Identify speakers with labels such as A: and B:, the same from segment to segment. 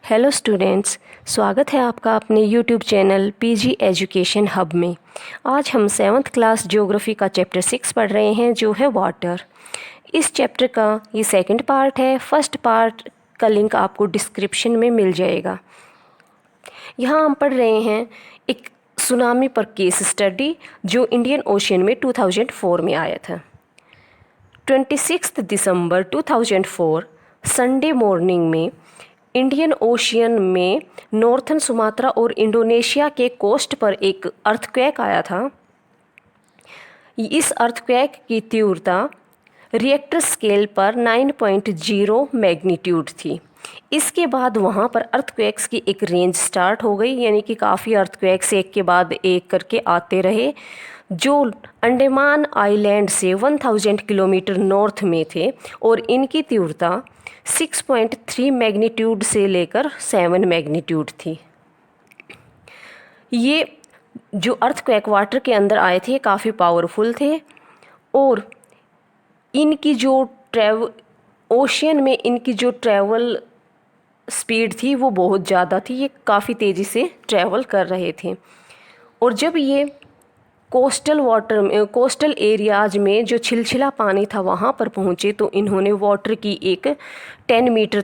A: Hello students, स्वागत है आपका अपने YouTube channel PG education hub में। आज हम 7th क्लास ज्योग्राफी का चैप्टर 6 पढ़ रहे हैं जो है वाटर। इस चैप्टर का ये सेकंड पार्ट है। फर्स्ट पार्ट का लिंक आपको डिस्क्रिप्शन में मिल जाएगा। यहाँ हम पढ़ रहे हैं एक सुनामी पर केस स्टडी जो इंडियन ओशियन में 2004 में आया था। 26 दिसंबर 2004 संडे मॉर्निंग में इंडियन ओशियन में नॉर्थन सुमात्रा और इंडोनेशिया के कोस्ट पर एक अर्थक्वेक आया था। इस अर्थक्वेक की तीव्रता रिएक्टर स्केल पर 9.0 मैग्नीट्यूड थी। इसके बाद वहाँ पर अर्थक्वेक्स की एक रेंज स्टार्ट हो गई, यानी कि काफ़ी अर्थक्वेक्स एक के बाद एक करके आते रहे जो अंडमान आइलैंड से 1000 किलोमीटर नॉर्थ में थे और इनकी तीव्रता 6.3 मैग्नीट्यूड से लेकर 7 मैग्नीट्यूड थी। ये जो अर्थक्वेक वाटर के अंदर आए थे काफ़ी पावरफुल थे और इनकी जो ओशियन में इनकी जो ट्रैवल स्पीड थी वो बहुत ज़्यादा थी। ये काफ़ी तेज़ी से ट्रैवल कर रहे थे और जब ये कोस्टल एरियाज में जो छिलछिला पानी था वहाँ पर पहुँचे तो इन्होंने वाटर की एक 10 मीटर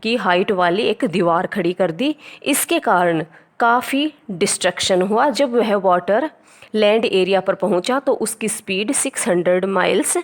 A: की हाइट वाली एक दीवार खड़ी कर दी। इसके कारण काफ़ी डिस्ट्रक्शन हुआ। जब वह वाटर लैंड एरिया पर पहुँचा तो उसकी स्पीड 600 माइल्स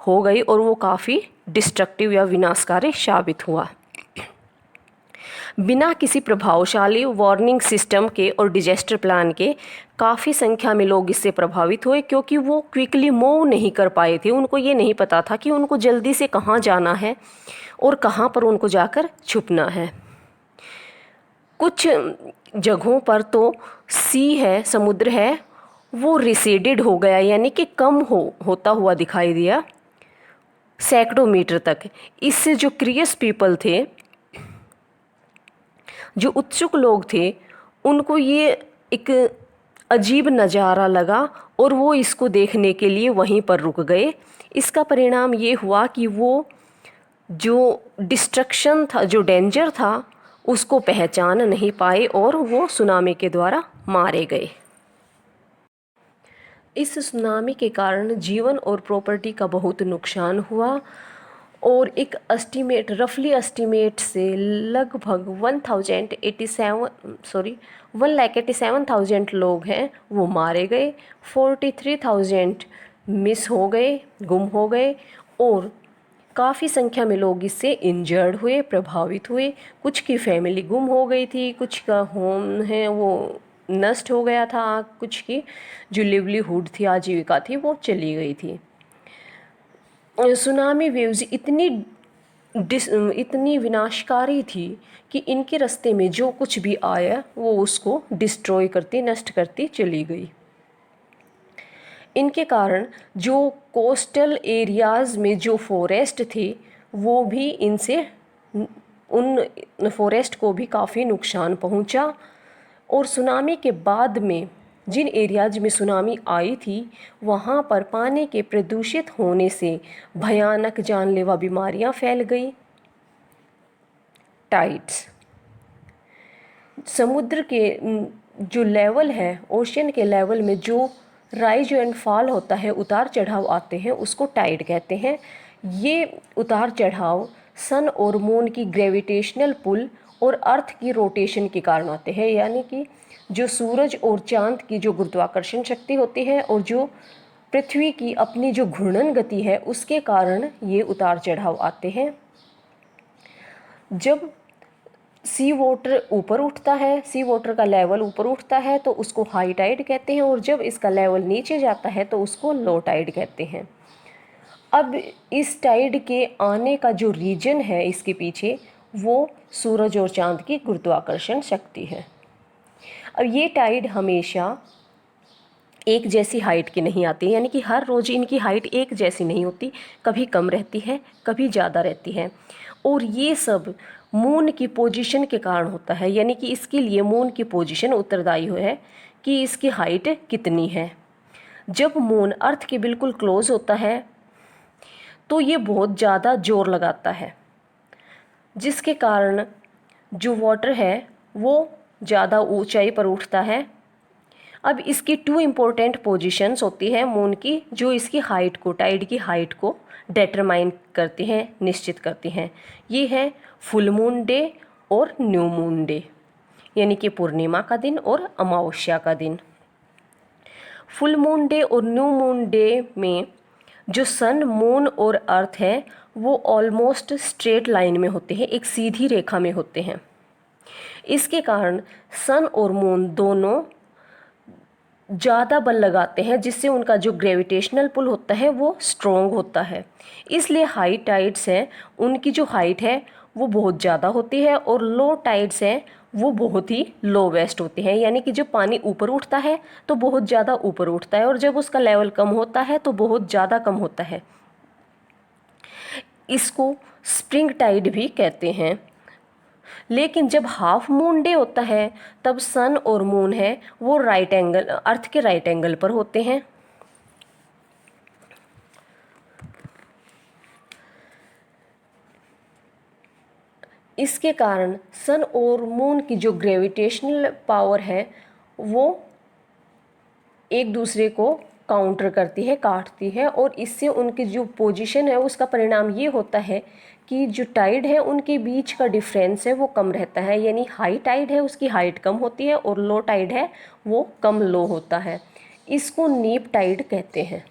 A: हो गई और वो काफ़ी डिस्ट्रक्टिव या विनाशकारी साबित हुआ। बिना किसी प्रभावशाली वार्निंग सिस्टम के और डिजास्टर प्लान के काफ़ी संख्या में लोग इससे प्रभावित हुए, क्योंकि वो क्विकली मूव नहीं कर पाए थे। उनको ये नहीं पता था कि उनको जल्दी से कहाँ जाना है और कहाँ पर उनको जाकर छुपना है। कुछ जगहों पर तो समुद्र है वो रिसीडेड हो गया, यानी कि कम होता हुआ दिखाई दिया सैकड़ों मीटर तक। इससे जो क्रियस पीपल थे, जो उत्सुक लोग थे, उनको ये एक अजीब नज़ारा लगा और वो इसको देखने के लिए वहीं पर रुक गए। इसका परिणाम ये हुआ कि वो जो डिस्ट्रक्शन था, जो डेंजर था, उसको पहचान नहीं पाए और वो सुनामी के द्वारा मारे गए। इस सुनामी के कारण जीवन और प्रॉपर्टी का बहुत नुकसान हुआ और एक रफली एस्टीमेट से लगभग 1,87,000 लोग हैं वो मारे गए, 43,000 मिस हो गए, गुम हो गए और काफ़ी संख्या में लोग इससे इंजर्ड हुए, प्रभावित हुए। कुछ की फैमिली गुम हो गई थी, कुछ का होम है वो नष्ट हो गया था, कुछ की जो लिवलीहुड थी, आजीविका थी, वो चली गई थी। सुनामी वेव्स इतनी विनाशकारी थी कि इनके रास्ते में जो कुछ भी आया वो उसको डिस्ट्रॉय करती, नष्ट करती चली गई। इनके कारण जो कोस्टल एरियाज़ में जो फॉरेस्ट थे वो भी उन फॉरेस्ट को भी काफ़ी नुकसान पहुंचा। और सुनामी के बाद में जिन एरियाज में सुनामी आई थी वहाँ पर पानी के प्रदूषित होने से भयानक जानलेवा बीमारियाँ फैल गई। टाइड्स, समुद्र के जो लेवल है, ओशियन के लेवल में जो राइज एंड फॉल होता है, उतार चढ़ाव आते हैं, उसको टाइड कहते हैं। ये उतार चढ़ाव सन और मून की ग्रेविटेशनल पुल और अर्थ की रोटेशन के कारण आते हैं, यानी कि जो सूरज और चांद की जो गुरुत्वाकर्षण शक्ति होती है और जो पृथ्वी की अपनी जो घूर्णन गति है उसके कारण ये उतार चढ़ाव आते हैं। जब सी वाटर ऊपर उठता है, सी वाटर का लेवल ऊपर उठता है तो उसको हाई टाइड कहते हैं और जब इसका लेवल नीचे जाता है तो उसको लो टाइड कहते हैं। अब इस टाइड के आने का जो रीजन है इसके पीछे वो सूरज और चांद की गुरुत्वाकर्षण शक्ति है। अब ये टाइड हमेशा एक जैसी हाइट की नहीं आती, यानी कि हर रोज़ इनकी हाइट एक जैसी नहीं होती, कभी कम रहती है, कभी ज़्यादा रहती है। और ये सब मून की पोजीशन के कारण होता है, यानी कि इसके लिए मून की पोजीशन उत्तरदायी है कि इसकी हाइट कितनी है। जब मून अर्थ के बिल्कुल क्लोज होता है तो ये बहुत ज़्यादा जोर लगाता है, जिसके कारण जो वाटर है वो ज़्यादा ऊंचाई पर उठता है। अब इसकी 2 इम्पोर्टेंट पोजीशंस होती है मून की, जो इसकी हाइट को, टाइड की हाइट को डिटरमाइन करती हैं, निश्चित करती हैं। ये है फुल मून डे और न्यू मून डे, यानी कि पूर्णिमा का दिन और अमावस्या का दिन। फुल मून डे और न्यू मून डे में जो सन, मून और अर्थ है वो ऑलमोस्ट स्ट्रेट लाइन में होते हैं, एक सीधी रेखा में होते हैं। इसके कारण सन और मून दोनों ज़्यादा बल लगाते हैं, जिससे उनका जो ग्रेविटेशनल पुल होता है वो स्ट्रॉन्ग होता है। इसलिए हाई टाइड्स हैं उनकी जो हाइट है वो बहुत ज़्यादा होती है, और लो टाइड्स हैं वो बहुत ही लोवेस्ट होती हैं, यानी कि जब पानी ऊपर उठता है तो बहुत ज़्यादा ऊपर उठता है, और जब उसका लेवल कम होता है तो बहुत ज़्यादा कम होता है। इसको स्प्रिंग टाइड भी कहते हैं। लेकिन जब हाफ मून डे होता है तब सन और मून है वो राइट एंगल, अर्थ के राइट एंगल पर होते हैं। इसके कारण सन और मून की जो ग्रेविटेशनल पावर है वो एक दूसरे को काउंटर करती है, काटती है, और इससे उनकी जो पोजीशन है उसका परिणाम ये होता है कि जो टाइड है उनके बीच का डिफरेंस है वो कम रहता है, यानी हाई टाइड है उसकी हाइट कम होती है और लो टाइड है वो कम लो होता है। इसको नीप टाइड कहते हैं।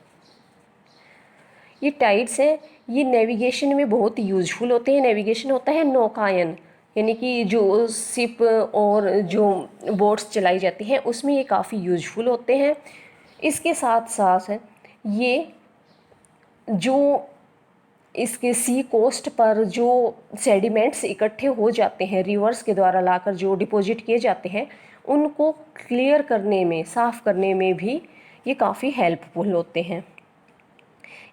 A: ये टाइड्स हैं, ये नेविगेशन में बहुत यूजफुल होते हैं। नेविगेशन होता है नौकायन, यानी कि जो शिप और जो बोट्स चलाई जाती हैं उसमें ये काफ़ी यूजफुल होते हैं। इसके साथ साथ ये जो इसके सी कोस्ट पर जो सेडिमेंट्स इकट्ठे हो जाते हैं रिवर्स के द्वारा लाकर जो डिपॉजिट किए जाते हैं, उनको क्लियर करने में, साफ़ करने में भी ये काफ़ी हेल्पफुल होते हैं।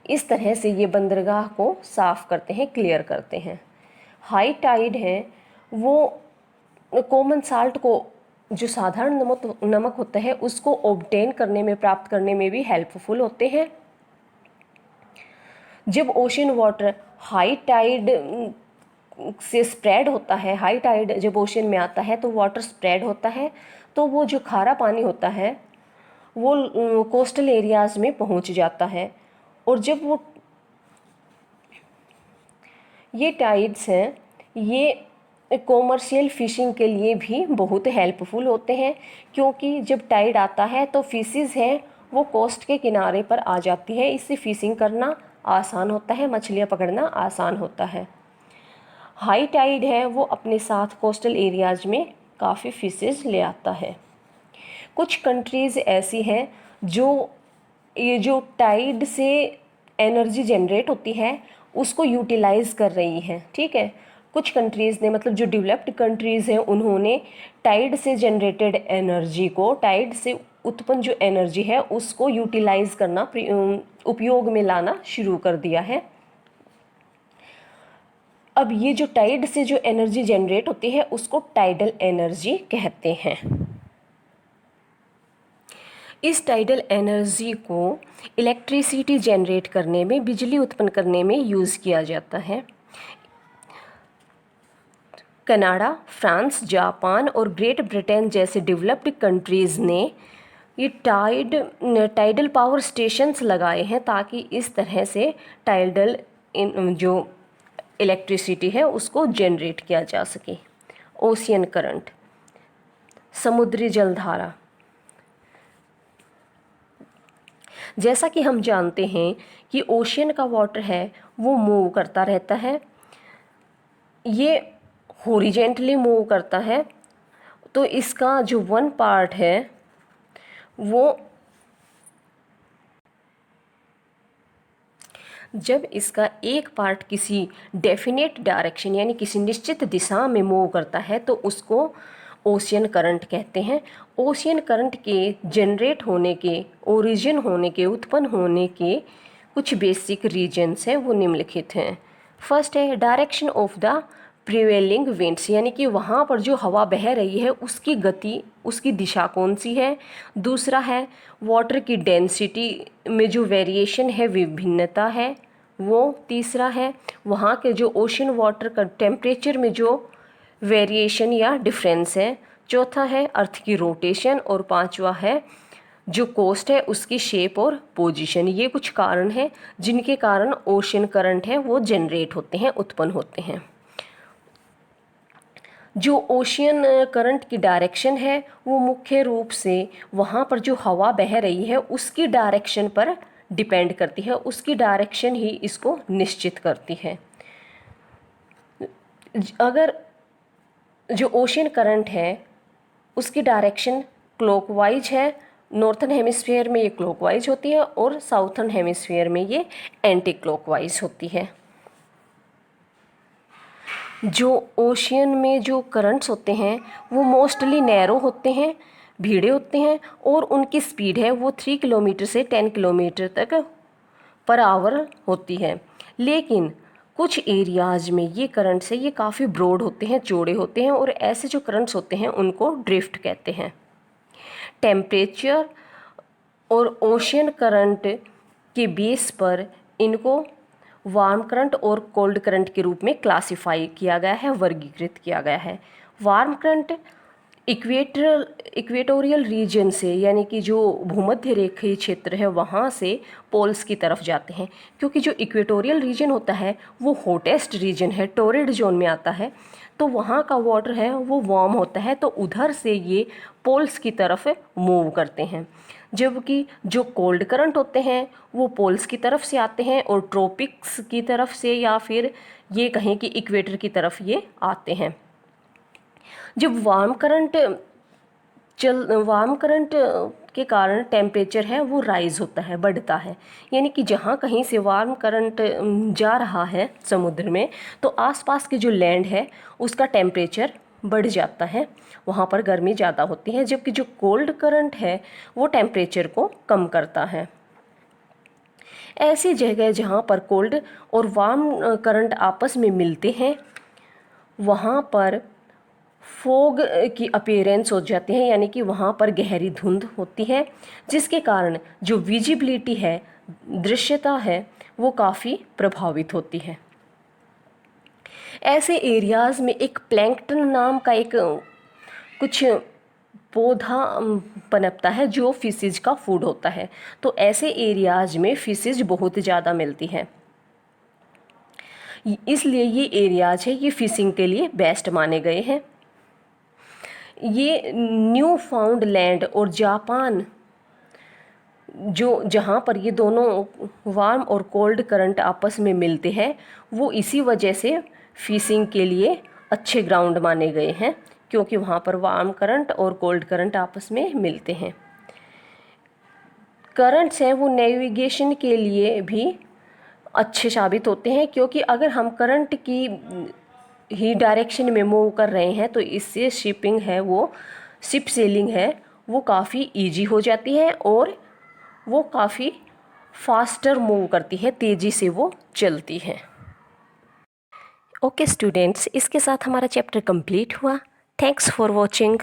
A: इस तरह से ये बंदरगाह को साफ़ करते हैं, क्लियर करते हैं। हाई टाइड है वो कॉमन साल्ट को, जो साधारण नमक होता है उसको ऑब्टेन करने में, प्राप्त करने में भी हेल्पफुल होते हैं। जब ओशन वाटर हाई टाइड से स्प्रेड होता है, हाई टाइड जब ओशन में आता है तो वाटर स्प्रेड होता है, तो वो जो खारा पानी होता है वो कोस्टल एरियाज़ में पहुंच जाता है। और जब वो ये टाइड्स हैं ये कॉमर्शियल फ़िशिंग के लिए भी बहुत हेल्पफुल होते हैं, क्योंकि जब टाइड आता है तो फिशेस हैं वो कोस्ट के किनारे पर आ जाती है। इससे फ़िशिंग करना आसान होता है, मछलियाँ पकड़ना आसान होता है। हाई टाइड है वो अपने साथ कोस्टल एरियाज़ में काफ़ी फिशेस ले आता है। कुछ कंट्रीज़ ऐसी हैं जो ये जो टाइड से एनर्जी जनरेट होती है उसको यूटिलाइज़ कर रही हैं, ठीक है। कुछ कंट्रीज़ ने, मतलब जो डेवलप्ड कंट्रीज़ हैं, उन्होंने टाइड से जनरेटेड एनर्जी को, टाइड से उत्पन्न जो एनर्जी है उसको यूटिलाइज़ करना, उपयोग में लाना शुरू कर दिया है। अब ये जो टाइड से जो एनर्जी जनरेट होती है उसको टाइडल एनर्जी कहते हैं। इस टाइडल एनर्जी को इलेक्ट्रिसिटी जनरेट करने में, बिजली उत्पन्न करने में यूज़ किया जाता है। कनाडा, फ्रांस, जापान और ग्रेट ब्रिटेन जैसे डेवलप्ड कंट्रीज़ ने ये टाइडल पावर स्टेशंस लगाए हैं, ताकि इस तरह से टाइडल जो इलेक्ट्रिसिटी है उसको जनरेट किया जा सके। ओशियन करंट, समुद्री जलधारा। जैसा कि हम जानते हैं कि ओशियन का वाटर है वो मूव करता रहता है, ये हॉरिजेंटली मूव करता है, तो इसका जो वन पार्ट है वो, जब इसका एक पार्ट किसी डेफिनेट डायरेक्शन यानी किसी निश्चित दिशा में मूव करता है तो उसको ओशियन करंट कहते हैं। ओशियन करंट के जनरेट होने के, ओरिजिन होने के, उत्पन्न होने के कुछ बेसिक रीजन्स हैं, वो निम्नलिखित हैं। फर्स्ट है direction of the prevailing winds, यानी कि वहाँ पर जो हवा बह रही है उसकी गति, उसकी दिशा कौन सी है। दूसरा है वाटर की डेंसिटी में जो वेरिएशन है, विभिन्नता है वो। तीसरा है वहाँ के जो ओशन वाटर का टेम्परेचर में जो वेरिएशन या डिफरेंस है, चौथा है अर्थ की रोटेशन और पांचवा है जो कोस्ट है उसकी शेप और पोजीशन। ये कुछ कारण हैं जिनके कारण ओशन करंट है वो जनरेट होते हैं, उत्पन्न होते हैं। जो ओशियन करंट की डायरेक्शन है वो मुख्य रूप से वहाँ पर जो हवा बह रही है उसकी डायरेक्शन पर डिपेंड करती है, उसकी डायरेक्शन ही इसको निश्चित करती है। अगर जो ओशियन करंट है उसकी डायरेक्शन क्लॉकवाइज है, नॉर्थन हेमिस्फीयर में ये क्लॉकवाइज होती है और साउथर्न हेमिस्फीयर में ये एंटी क्लॉकवाइज होती है। जो ओशियन में जो करंट्स होते हैं वो मोस्टली नैरो होते हैं, भीड़े होते हैं और उनकी स्पीड है वो 3 किलोमीटर से 10 किलोमीटर तक पर आवर होती है। लेकिन कुछ एरियाज़ में ये करंट्स है ये काफ़ी ब्रॉड होते हैं, चौड़े होते हैं और ऐसे जो करंट्स होते हैं उनको ड्रिफ्ट कहते हैं। टेम्परेचर और ओशियन करंट के बेस पर इनको वार्म करंट और कोल्ड करंट के रूप में क्लासिफाई किया गया है, वर्गीकृत किया गया है। वार्म करंट इक्वेटोरियल रीजन से यानी कि जो भूमध्य रेखीय क्षेत्र है वहाँ से पोल्स की तरफ जाते हैं, क्योंकि जो इक्वेटोरियल रीजन होता है वो हॉटेस्ट रीजन है, टोरिड जोन में आता है, तो वहाँ का वाटर है वो वार्म होता है, तो उधर से ये पोल्स की तरफ मूव करते हैं। जबकि जो कोल्ड करंट होते हैं वो पोल्स की तरफ से आते हैं और ट्रॉपिक्स की तरफ से या फिर ये कहें कि इक्वेटर की तरफ ये आते हैं। जब वार्म करंट के कारण टेम्परेचर है वो राइज होता है, बढ़ता है, यानी कि जहाँ कहीं से वार्म करंट जा रहा है समुद्र में तो आसपास की जो लैंड है उसका टेम्परेचर बढ़ जाता है, वहाँ पर गर्मी ज़्यादा होती है। जबकि जो कोल्ड करंट है वो टेम्परेचर को कम करता है। ऐसी जगह जहाँ पर कोल्ड और वार्म करंट आपस में मिलते हैं वहाँ पर फॉग की अपीयरेंस हो जाती है, यानी कि वहाँ पर गहरी धुंध होती है, जिसके कारण जो विजिबिलिटी है, दृश्यता है, वो काफ़ी प्रभावित होती है। ऐसे एरियाज़ में एक प्लैंकटन नाम का एक कुछ पौधा पनपता है जो फिशेज का फूड होता है, तो ऐसे एरियाज़ में फिशेज बहुत ज़्यादा मिलती हैं, इसलिए ये एरियाज़ है ये फिशिंग के लिए बेस्ट माने गए हैं। ये न्यू फाउंड लैंड और जापान जो जहाँ पर ये दोनों वार्म और कोल्ड करंट आपस में मिलते हैं वो इसी वजह से फिशिंग के लिए अच्छे ग्राउंड माने गए हैं, क्योंकि वहाँ पर वार्म करंट और कोल्ड करंट आपस में मिलते हैं। करंट्स हैं वो नेविगेशन के लिए भी अच्छे साबित होते हैं, क्योंकि अगर हम करंट की ही डायरेक्शन में मूव कर रहे हैं तो इससे शिपिंग है वो शिप सेलिंग है वो काफ़ी इजी हो जाती है और वो काफ़ी फास्टर मूव करती है, तेज़ी से वो चलती है। ओके स्टूडेंट्स, इसके साथ हमारा चैप्टर कंप्लीट हुआ। Thanks for watching.